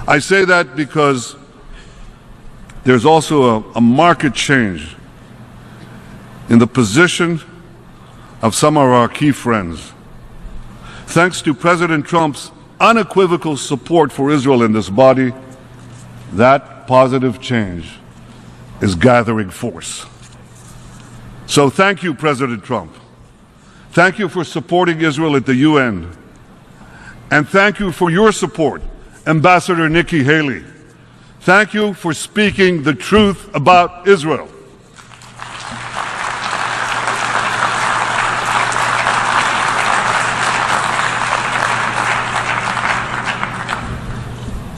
I say that because there's also a marked change in the position of some of our key friends. Thanks to President Trump's unequivocal support for Israel in this body, that positive change is gathering force. So thank you, President Trump. Thank you for supporting Israel at the UN. And thank you for your support, Ambassador Nikki Haley. Thank you for speaking the truth about Israel.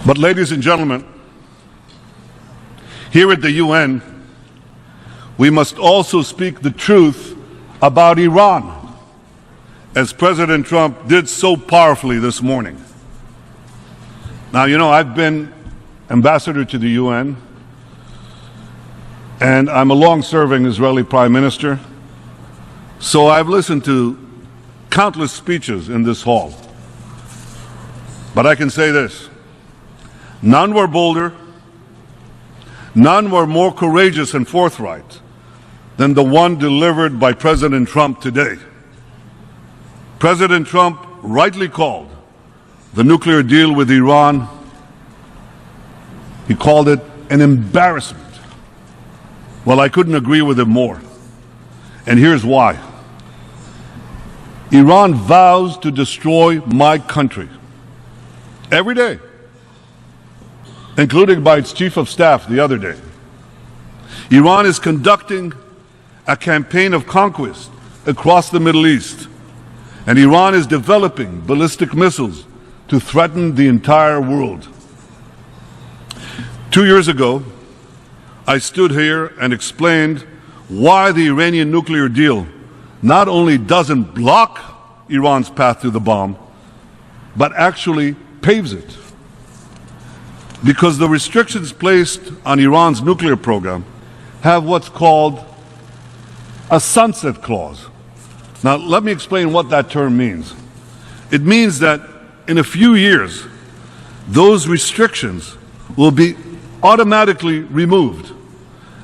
But ladies and gentlemen, here at the UN, we must also speak the truth about Iran, as President Trump did so powerfully this morning. Now, you know, I've been ambassador to the UN, and I'm a long-serving Israeli Prime Minister, so I've listened to countless speeches in this hall. But I can say this: none were bolder, none were more courageous and forthright than the one delivered by President Trump today. President Trump rightly called the nuclear deal with Iran, he called it an embarrassment. Well, I couldn't agree with him more. And here's why. Iran vows to destroy my country every day, including by its chief of staff the other day. Iran is conducting a campaign of conquest across the Middle East, and Iran is developing ballistic missiles to threaten the entire world. 2 years ago, I stood here and explained why the Iranian nuclear deal not only doesn't block Iran's path to the bomb, but actually paves it. Because the restrictions placed on Iran's nuclear program have what's called a sunset clause. Now, let me explain what that term means. It means that in a few years, those restrictions will be automatically removed,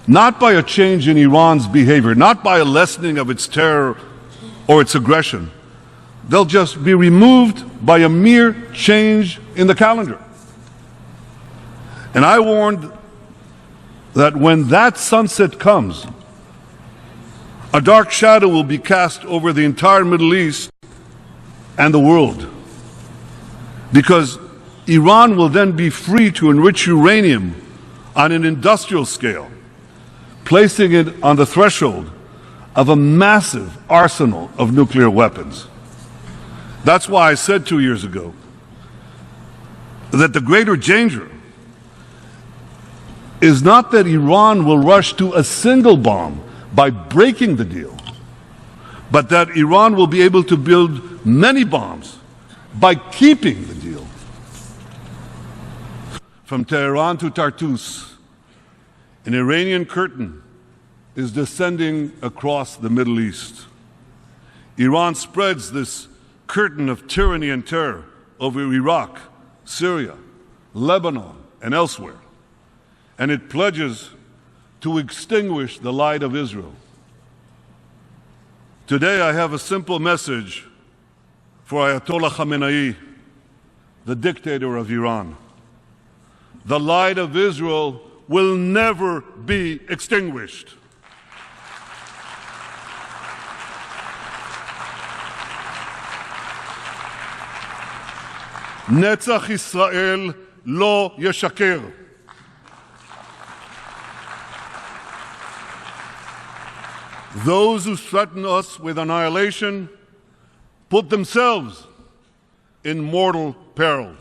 not by a change in Iran's behavior, not by a lessening of its terror or its aggression. They'll just be removed by a mere change in the calendar. And I warned that when that sunset comes, a dark shadow will be cast over the entire Middle East and the world, because Iran will then be free to enrich uranium on an industrial scale, placing it on the threshold of a massive arsenal of nuclear weapons. That's why I said 2 years ago that the greater danger is not that Iran will rush to a single bomb by breaking the deal, but that Iran will be able to build many bombs by keeping the deal. From Tehran to Tartus, an Iranian curtain is descending across the Middle East. Iran spreads this curtain of tyranny and terror over Iraq, Syria, Lebanon, and elsewhere, and it pledges to extinguish the light of Israel. Today I have a simple message for Ayatollah Khamenei, the dictator of Iran. The light of Israel will never be extinguished. Netzach Israel lo yeshaker. Those who threaten us with annihilation put themselves in mortal peril.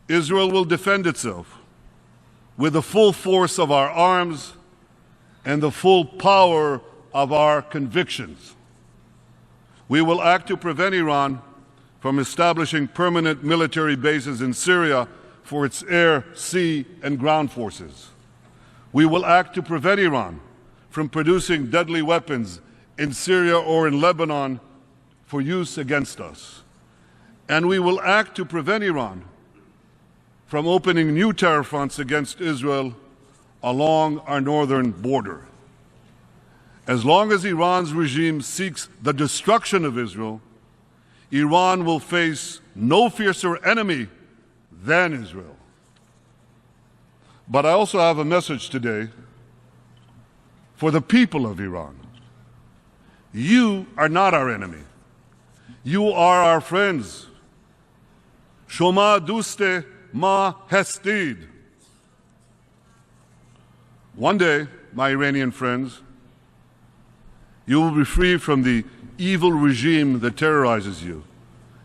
Israel will defend itself with the full force of our arms and the full power of our convictions. We will act to prevent Iran from establishing permanent military bases in Syria for its air, sea, and ground forces. We will act to prevent Iran from producing deadly weapons in Syria or in Lebanon for use against us. And we will act to prevent Iran from opening new terror fronts against Israel along our northern border. As long as Iran's regime seeks the destruction of Israel, Iran will face no fiercer enemy than Israel. But I also have a message today for the people of Iran. You are not our enemy. You are our friends. Shoma duste ma hestid. One day, my Iranian friends, you will be free from the evil regime that terrorizes you,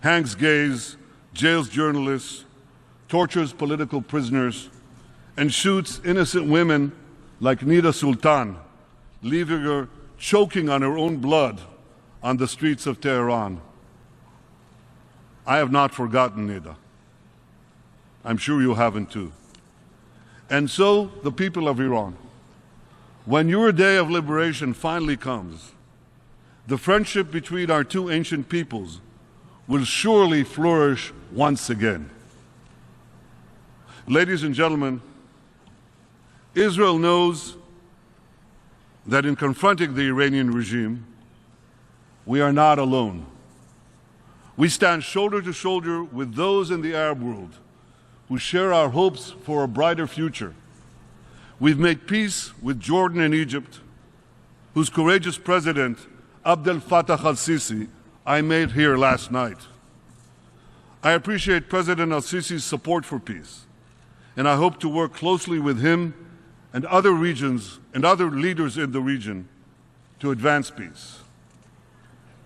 hangs gays, jails journalists, tortures political prisoners, and shoots innocent women like Nida Sultan, leaving her choking on her own blood on the streets of Tehran. I have not forgotten Nida. I'm sure you haven't too. And so, the people of Iran, when your day of liberation finally comes, the friendship between our two ancient peoples will surely flourish once again. Ladies and gentlemen, Israel knows that in confronting the Iranian regime, we are not alone. We stand shoulder to shoulder with those in the Arab world who share our hopes for a brighter future. We've made peace with Jordan and Egypt, whose courageous president, Abdel Fattah al-Sisi, I met here last night. I appreciate President al-Sisi's support for peace, and I hope to work closely with him and other regions and other leaders in the region to advance peace.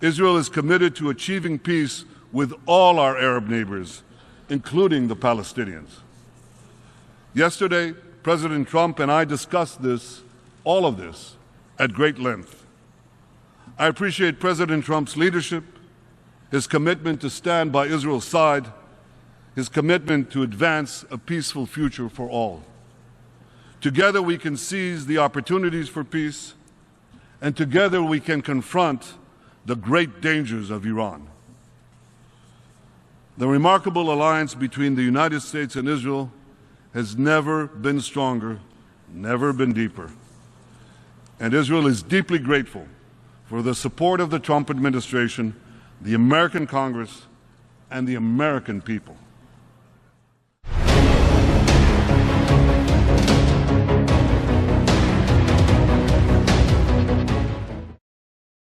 Israel is committed to achieving peace with all our Arab neighbors, including the Palestinians. Yesterday, President Trump and I discussed all of this, at great length. I appreciate President Trump's leadership, his commitment to stand by Israel's side, his commitment to advance a peaceful future for all. Together we can seize the opportunities for peace, and together we can confront the great dangers of Iran. The remarkable alliance between the United States and Israel has never been stronger, never been deeper. And Israel is deeply grateful for the support of the Trump administration, the American Congress, and the American people.